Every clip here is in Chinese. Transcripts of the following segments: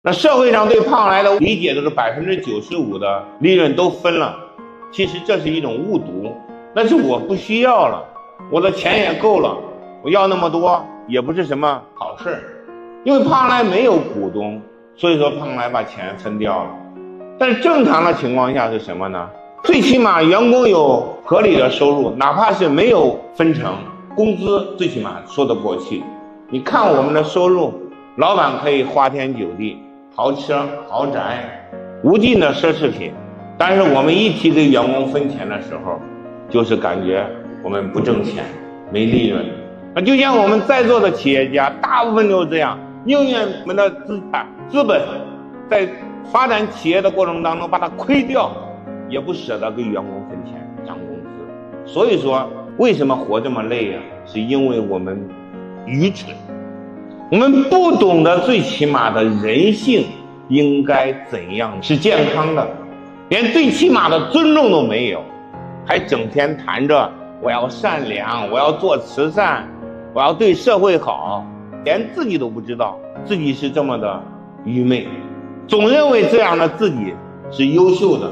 那社会上对胖来的理解都是95%的利润都分了，其实这是一种误读。但是我不需要了，我的钱也够了，我要那么多也不是什么好事。因为胖来没有股东，所以说胖来把钱分掉了。但是正常的情况下是什么呢？最起码员工有合理的收入，哪怕是没有分成，工资最起码说得过去。你看我们的收入，老板可以花天酒地，豪车豪宅，无尽的奢侈品，但是我们一提给员工分钱的时候，就是感觉我们不挣钱，没利润。就像我们在座的企业家，大部分就是这样，宁愿我们的资本在发展企业的过程当中把它亏掉，也不舍得给员工分钱涨工资。所以说为什么活这么累啊？是因为我们愚蠢，我们不懂得最起码的人性应该怎样是健康的，连最起码的尊重都没有，还整天谈着我要善良，我要做慈善，我要对社会好，连自己都不知道自己是这么的愚昧，总认为这样的自己是优秀的，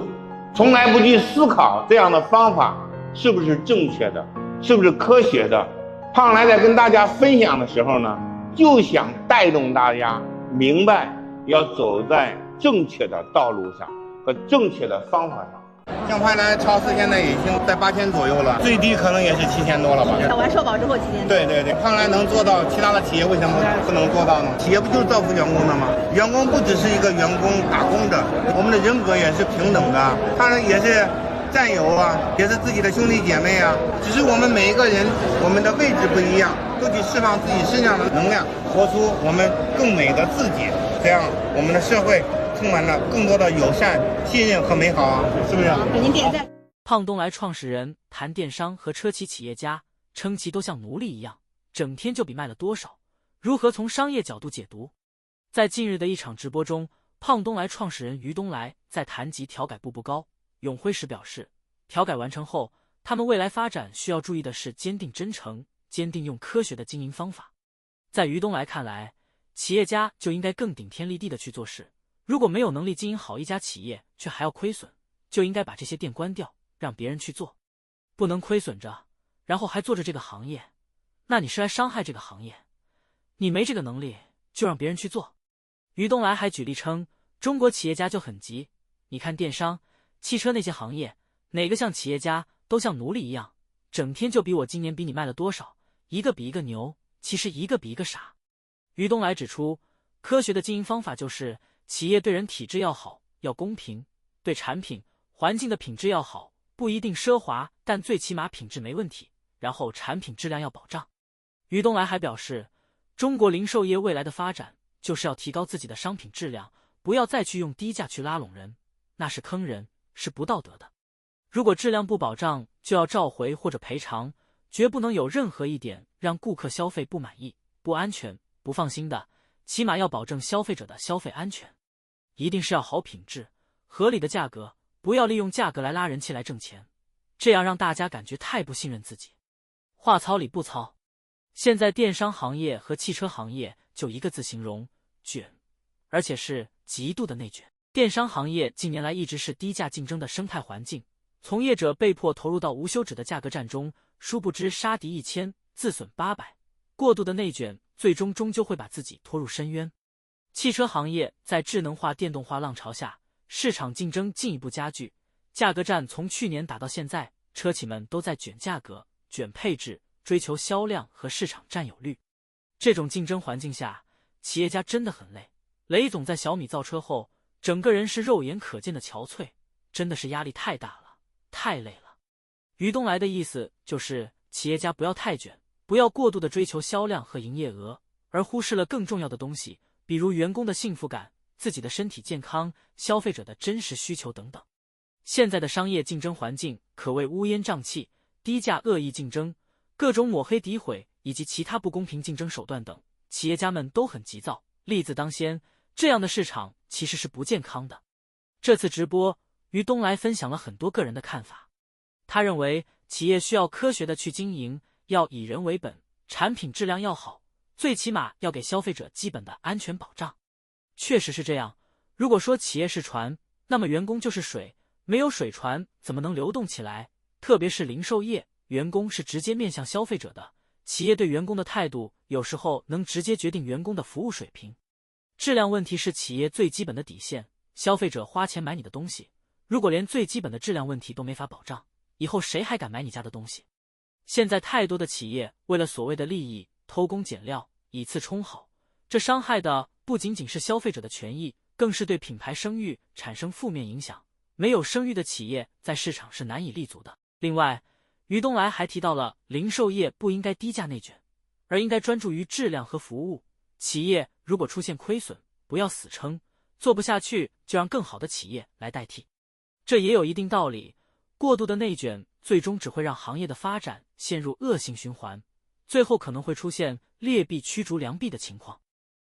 从来不去思考这样的方法是不是正确的，是不是科学的。胖来在跟大家分享的时候呢，就想带动大家明白要走在正确的道路上和正确的方法上。像胖来超市现在已经在8000左右了，最低可能也是7000多了吧。完社保之后7000多。对对对，胖来能做到，其他的企业为什么不能做到呢？企业不就是造福员工的吗？员工不只是一个员工打工者，我们的人格也是平等的，当然也是战友啊，也是自己的兄弟姐妹啊，只是我们每一个人我们的位置不一样，都去释放自己身上的能量，活出我们更美的自己，这样我们的社会充满了更多的友善、信任和美好啊，是不是？给您点赞。胖东来创始人谈电商和车企企业家，称其都像奴隶一样，整天就比卖了多少，如何从商业角度解读？在近日的一场直播中，胖东来创始人于东来在谈及调改步步高、永辉时表示，调改完成后，他们未来发展需要注意的是坚定真诚，坚定用科学的经营方法。在于东来看来，企业家就应该更顶天立地的去做事，如果没有能力经营好一家企业却还要亏损，就应该把这些店关掉，让别人去做。不能亏损着然后还做着这个行业，那你是来伤害这个行业，你没这个能力就让别人去做。于东来还举例称，中国企业家就很急，你看电商、汽车那些行业，哪个像企业家，都像奴隶一样，整天就比我今年比你卖了多少，一个比一个牛，其实一个比一个傻。于东来指出，科学的经营方法就是企业对人体质要好，要公平，对产品、环境的品质要好，不一定奢华，但最起码品质没问题，然后产品质量要保障。于东来还表示，中国零售业未来的发展就是要提高自己的商品质量，不要再去用低价去拉拢人，那是坑人，是不道德的。如果质量不保障，就要召回或者赔偿，绝不能有任何一点让顾客消费不满意、不安全、不放心的，起码要保证消费者的消费安全。一定是要好品质、合理的价格，不要利用价格来拉人气来挣钱，这样让大家感觉太不信任自己。话糙理不糙，现在电商行业和汽车行业就一个字形容，卷，而且是极度的内卷。电商行业近年来一直是低价竞争的生态环境，从业者被迫投入到无休止的价格战中，殊不知杀敌1000，自损800，过度的内卷最终终究会把自己拖入深渊。汽车行业在智能化、电动化浪潮下，市场竞争进一步加剧，价格战从去年打到现在，车企们都在卷价格、卷配置，追求销量和市场占有率。这种竞争环境下，企业家真的很累。雷总在小米造车后，整个人是肉眼可见的憔悴，真的是压力太大了，太累了。于东来的意思就是，企业家不要太卷，不要过度的追求销量和营业额，而忽视了更重要的东西，比如员工的幸福感、自己的身体健康、消费者的真实需求等等。现在的商业竞争环境可谓乌烟瘴气，低价恶意竞争、各种抹黑诋毁以及其他不公平竞争手段等，企业家们都很急躁，利字当先，这样的市场其实是不健康的。这次直播，于东来分享了很多个人的看法。他认为企业需要科学的去经营，要以人为本，产品质量要好，最起码要给消费者基本的安全保障。确实是这样。如果说企业是船，那么员工就是水，没有水船怎么能流动起来？特别是零售业，员工是直接面向消费者的，企业对员工的态度有时候能直接决定员工的服务水平。质量问题是企业最基本的底线，消费者花钱买你的东西，如果连最基本的质量问题都没法保障，以后谁还敢买你家的东西？现在太多的企业为了所谓的利益偷工减料，以次充好，这伤害的不仅仅是消费者的权益，更是对品牌声誉产生负面影响。没有声誉的企业在市场是难以立足的。另外，于东来还提到了零售业不应该低价内卷，而应该专注于质量和服务。企业如果出现亏损，不要死撑，做不下去就让更好的企业来代替。这也有一定道理，过度的内卷最终只会让行业的发展陷入恶性循环，最后可能会出现劣币驱逐良币的情况。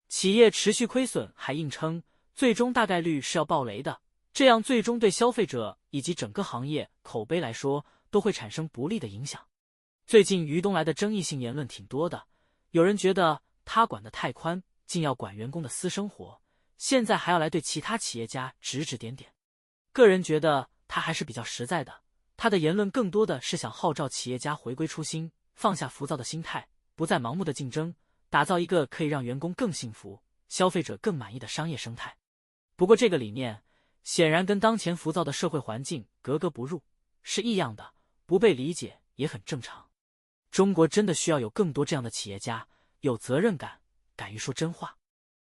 企业持续亏损还硬撑，最终大概率是要爆雷的，这样最终对消费者以及整个行业口碑来说都会产生不利的影响。最近于东来的争议性言论挺多的，有人觉得他管得太宽，竟要管员工的私生活，现在还要来对其他企业家指指点点。个人觉得他还是比较实在的，他的言论更多的是想号召企业家回归初心，放下浮躁的心态，不再盲目的竞争，打造一个可以让员工更幸福、消费者更满意的商业生态。不过这个理念显然跟当前浮躁的社会环境格格不入，是异样的，不被理解也很正常。中国真的需要有更多这样的企业家，有责任感，敢于说真话。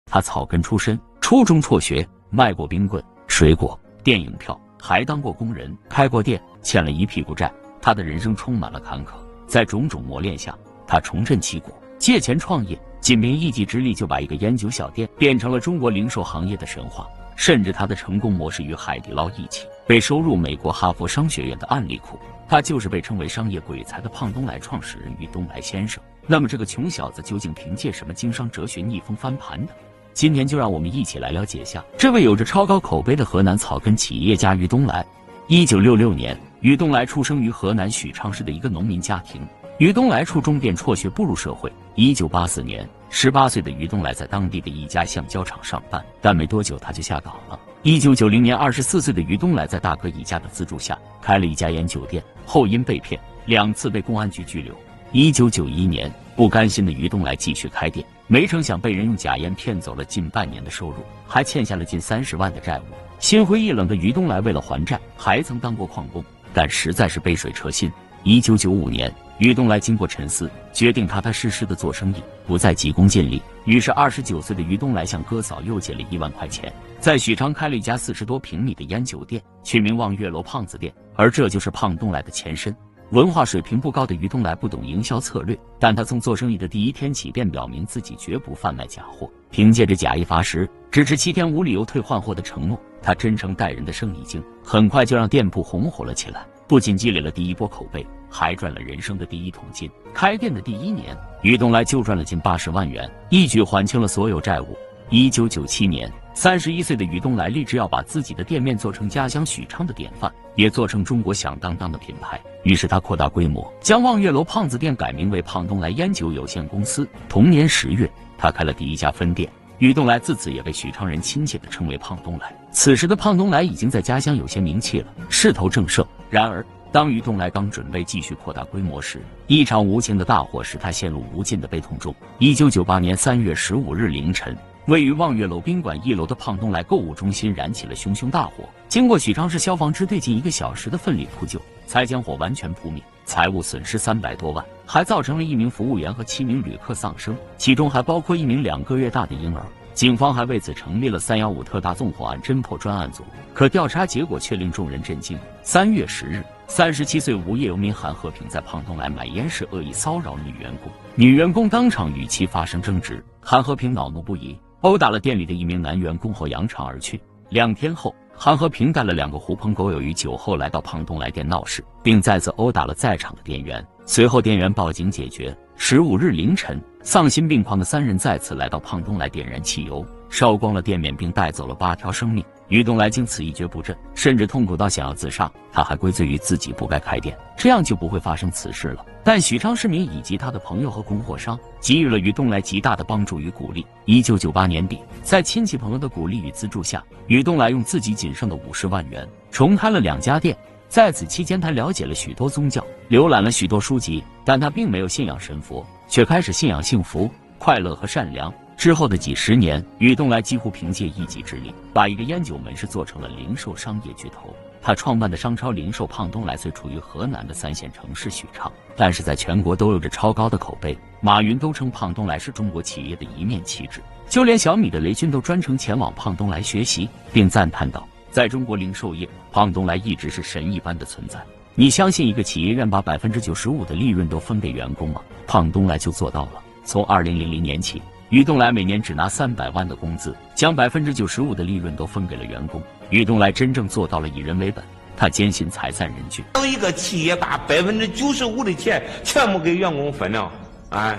他草根出身，初中辍学，卖过冰棍、水果、电影票，还当过工人，开过店，欠了一屁股债。他的人生充满了坎坷，在种种磨练下，他重振旗鼓，借钱创业，仅凭一己之力就把一个烟酒小店变成了中国零售行业的神话。甚至他的成功模式与海底捞一起被收入美国哈佛商学院的案例库。他就是被称为商业鬼才的胖东来创始人于东来先生。那么这个穷小子究竟凭借什么经商哲学逆风翻盘的？今天就让我们一起来了解下这位有着超高口碑的河南草根企业家于东来。1966年，于东来出生于河南许昌市的一个农民家庭。于东来初中便辍学步入社会。1984年，18岁的于东来在当地的一家橡胶厂上班，但没多久他就下岗了。1990年，24岁的于东来在大哥一家的资助下开了一家烟酒店，后因被骗2次被公安局拘留。1991年，不甘心的于东来继续开店，没成想被人用假烟骗走了近半年的收入，还欠下了近30万的债务。心灰意冷的于东来为了还债，还曾当过矿工，但实在是杯水车薪。1995年，于东来经过沉思，决定踏踏实实的做生意，不再急功近利。于是29岁的于东来向哥嫂又借了1万块钱，在许昌开了一家40多平米的烟酒店，取名望月楼胖子店，而这就是胖东来的前身。文化水平不高的于东来不懂营销策略，但他从做生意的第一天起便表明自己绝不贩卖假货，凭借着假一罚10，只持7天无理由退换货的承诺，他真诚待人的生意经很快就让店铺红火了起来，不仅积累了第一波口碑，还赚了人生的第一桶金。开店的第1年，于东来就赚了近80万元，一举还清了所有债务。1997年，31岁的于东来立志要把自己的店面做成家乡许昌的典范，也做成中国响当当的品牌。于是他扩大规模，将望月楼胖子店改名为胖东来烟酒有限公司。同年10月，他开了第1家分店。于东来自此也被许昌人亲切地称为胖东来。此时的胖东来已经在家乡有些名气了，势头正盛。然而当于东来刚准备继续扩大规模时，一场无情的大火使他陷入无尽的悲痛中。1998年3月15日凌晨，位于望月楼宾馆1楼的胖东来购物中心燃起了熊熊大火，经过许昌市消防支队近1个小时的奋力扑救，才将火完全扑灭，财物损失300多万，还造成了1名服务员和7名旅客丧生，其中还包括1名2个月大的婴儿。警方还为此成立了315特大纵火案侦破专案组，可调查结果却令众人震惊。3月10日，37岁无业游民韩和平在胖东来买烟时恶意骚扰女员工，女员工当场与其发生争执，韩和平恼怒不已，殴打了店里的1名男员工后扬长而去。2天后，韩和平带了2个狐朋狗友于酒后来到胖东来店闹事，并再次殴打了在场的店员。随后店员报警解决。15日凌晨，丧心病狂的3人再次来到胖东来点燃汽油，烧光了店面，并带走了8条生命。于东来经此一蹶不振，甚至痛苦到想要自杀。他还归罪于自己不该开店，这样就不会发生此事了。但许昌市民以及他的朋友和供货商给予了于东来极大的帮助与鼓励。1998年底，在亲戚朋友的鼓励与资助下，于东来用自己仅剩的50万元重开了2家店。在此期间，他了解了许多宗教，浏览了许多书籍，但他并没有信仰神佛，却开始信仰幸福、快乐和善良。之后的几十年，于东来几乎凭借一己之力，把一个烟酒门市做成了零售商业巨头。他创办的商超零售胖东来虽处于河南的3线城市许昌，但是在全国都有着超高的口碑。马云都称胖东来是中国企业的一面旗帜，就连小米的雷军都专程前往胖东来学习，并赞叹道：“在中国零售业，胖东来一直是神一般的存在。你相信一个企业愿把95%的利润都分给员工吗？胖东来就做到了。从2000年起，于东来每年只拿300万的工资，将95%的利润都分给了员工。于东来真正做到了以人为本，他坚信财散人聚。有一个企业把95%的钱全部给员工分了，哎，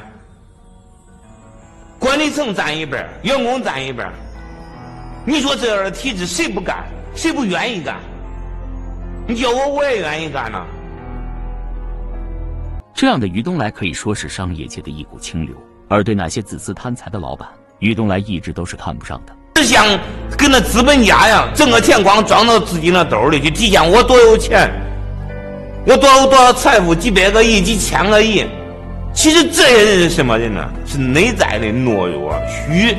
管理层占一半，员工占一半。你说这样的体制谁不干？谁不愿意干？你叫我也愿意干呢。这样的于东来可以说是商业界的一股清流。而对那些自私贪财的老板，于东来一直都是看不上的。只想跟那资本家呀，挣个钱光装到自己那兜里去，体现我多有钱，我多少财富，几百个亿、几千个亿。其实这些人是什么人呢？是内在的懦弱、虚。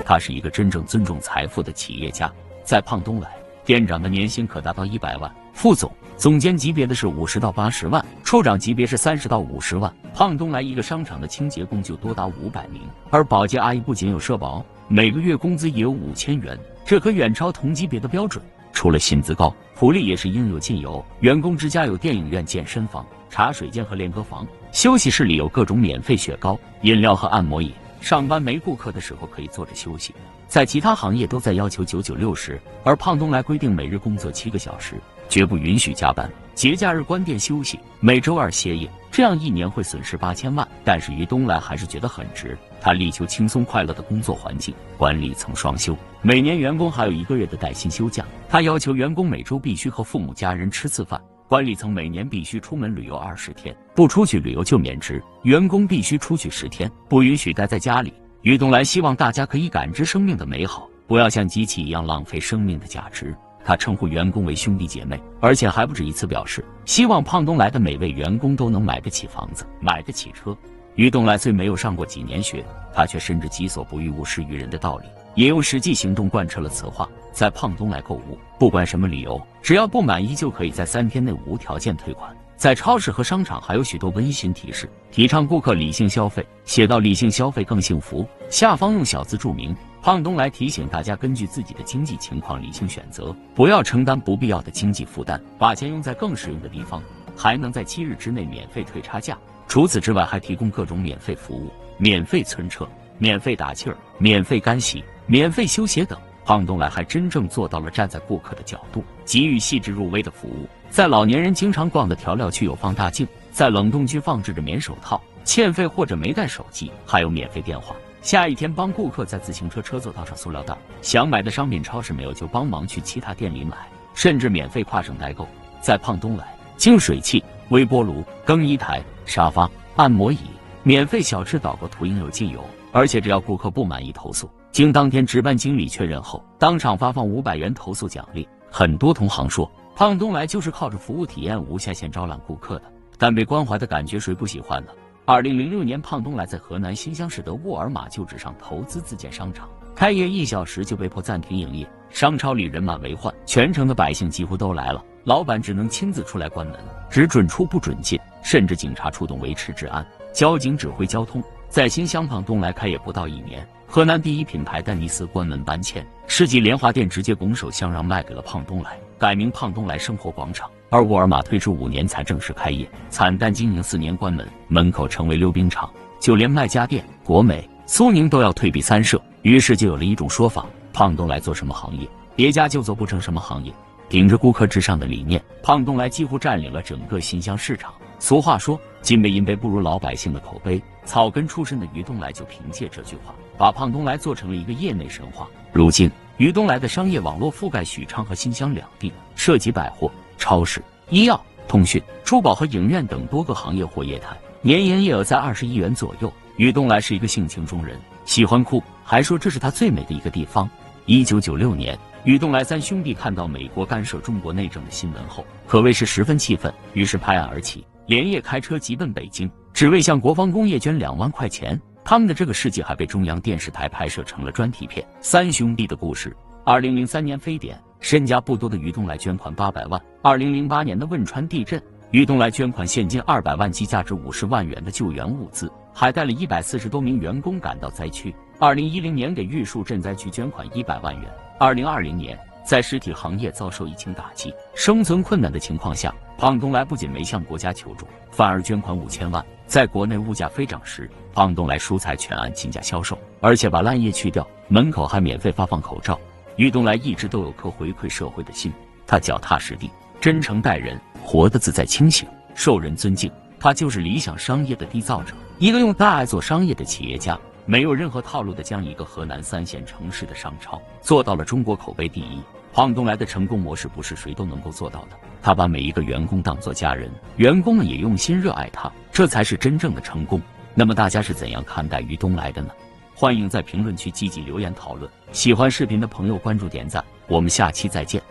他是一个真正尊重财富的企业家。在胖东来，店长的年薪可达到100万，副总、总监级别的是50到80万，处长级别是30到50万。胖东来一个商场的清洁工就多达500名，而保洁阿姨不仅有社保，每个月工资也有5000元，这可远超同级别的标准。除了薪资高，福利也是应有尽有。员工之家有电影院、健身房、茶水间和练歌房，休息室里有各种免费雪糕、饮料和按摩椅。上班没顾客的时候可以坐着休息。在其他行业都在要求9960，而胖东来规定每日工作7个小时，绝不允许加班，节假日关店休息，每周2歇业，这样一年会损失8000万。但是于东来还是觉得很值，他力求轻松快乐的工作环境，管理层双休，每年员工还有1个月的带薪休假。他要求员工每周必须和父母家人吃次饭，管理层每年必须出门旅游20天，不出去旅游就免职，员工必须出去10天，不允许待在家里。于东来希望大家可以感知生命的美好，不要像机器一样浪费生命的价值。他称呼员工为兄弟姐妹，而且还不止一次表示希望胖东来的每位员工都能买得起房子，买得起车。于东来虽没有上过几年学，他却深知己所不欲，勿施于人的道理，也用实际行动贯彻了此话。在胖东来购物，不管什么理由，只要不满意就可以在3天内无条件退款。在超市和商场还有许多温馨提示，提倡顾客理性消费，写到理性消费更幸福，下方用小字注明。胖东来提醒大家根据自己的经济情况理性选择，不要承担不必要的经济负担，把钱用在更实用的地方，还能在7日之内免费退差价。除此之外，还提供各种免费服务，免费存车、免费打气儿、免费干洗、免费修鞋等。胖东来还真正做到了站在顾客的角度，给予细致入微的服务。在老年人经常逛的调料区有放大镜，在冷冻区放置着棉手套，欠费或者没带手机还有免费电话。下一天帮顾客在自行车车座套上塑料袋，想买的商品超市没有就帮忙去其他店里买，甚至免费跨省代购。在胖东来，净水器、微波炉、更衣台、沙发、按摩椅、免费小吃岛国图应有尽有，而且只要顾客不满意投诉，经当天值班经理确认后，当场发放500元投诉奖励。很多同行说，胖东来就是靠着服务体验无下限招揽顾客的，但被关怀的感觉谁不喜欢呢？2006年，胖东来在河南新乡市的沃尔玛旧址上投资自建商场，开业1小时就被迫暂停营业，商超里人满为患，全城的百姓几乎都来了，老板只能亲自出来关门，只准出不准进，甚至警察出动维持治安，交警指挥交通。在新乡胖东来开业不到1年，河南第一品牌丹尼斯关门搬迁，世纪莲花店直接拱手相让卖给了胖东来，改名胖东来生活广场。而沃尔玛推出5年才正式开业，惨淡经营4年关门，门口成为溜冰场，就连卖家电、国美、苏宁都要退避3舍。于是就有了一种说法，胖东来做什么行业，别家就做不成什么行业。顶着顾客至上的理念，胖东来几乎占领了整个新乡市场。俗话说，金杯银杯不如老百姓的口碑，草根出身的于东来就凭借这句话，把胖东来做成了一个业内神话。如今，于东来的商业网络覆盖许昌和新乡两地，涉及百货、超市、医药、通讯、珠宝和影院等多个行业或业态，年营业额在20亿元左右。于东来是一个性情中人，喜欢哭，还说这是他最美的一个地方。1996年，于东来三兄弟看到美国干涉中国内政的新闻后，可谓是十分气愤，于是拍案而起，连夜开车急奔北京，只为向国防工业捐2万块钱。他们的这个事迹还被中央电视台拍摄成了专题片《三兄弟的故事》。2003年非典，身家不多的于东来捐款800万。2008年的汶川地震，于东来捐款现金200万及价值50万元的救援物资，还带了140多名员工赶到灾区。2010年给玉树赈灾区捐款100万元。2020年，在实体行业遭受疫情打击、生存困难的情况下，胖东来不仅没向国家求助，反而捐款5000万。在国内物价飞涨时，胖东来蔬菜全按进价销售，而且把烂叶去掉，门口还免费发放口罩。于东来一直都有颗回馈社会的心，他脚踏实地，真诚待人，活得自在清醒，受人尊敬。他就是理想商业的缔造者，一个用大爱做商业的企业家，没有任何套路的将一个河南3线城市的商超做到了中国口碑第一。胖东来的成功模式不是谁都能够做到的，他把每一个员工当作家人，员工们也用心热爱他，这才是真正的成功。那么大家是怎样看待于东来的呢？欢迎在评论区积极留言讨论。喜欢视频的朋友关注点赞，我们下期再见。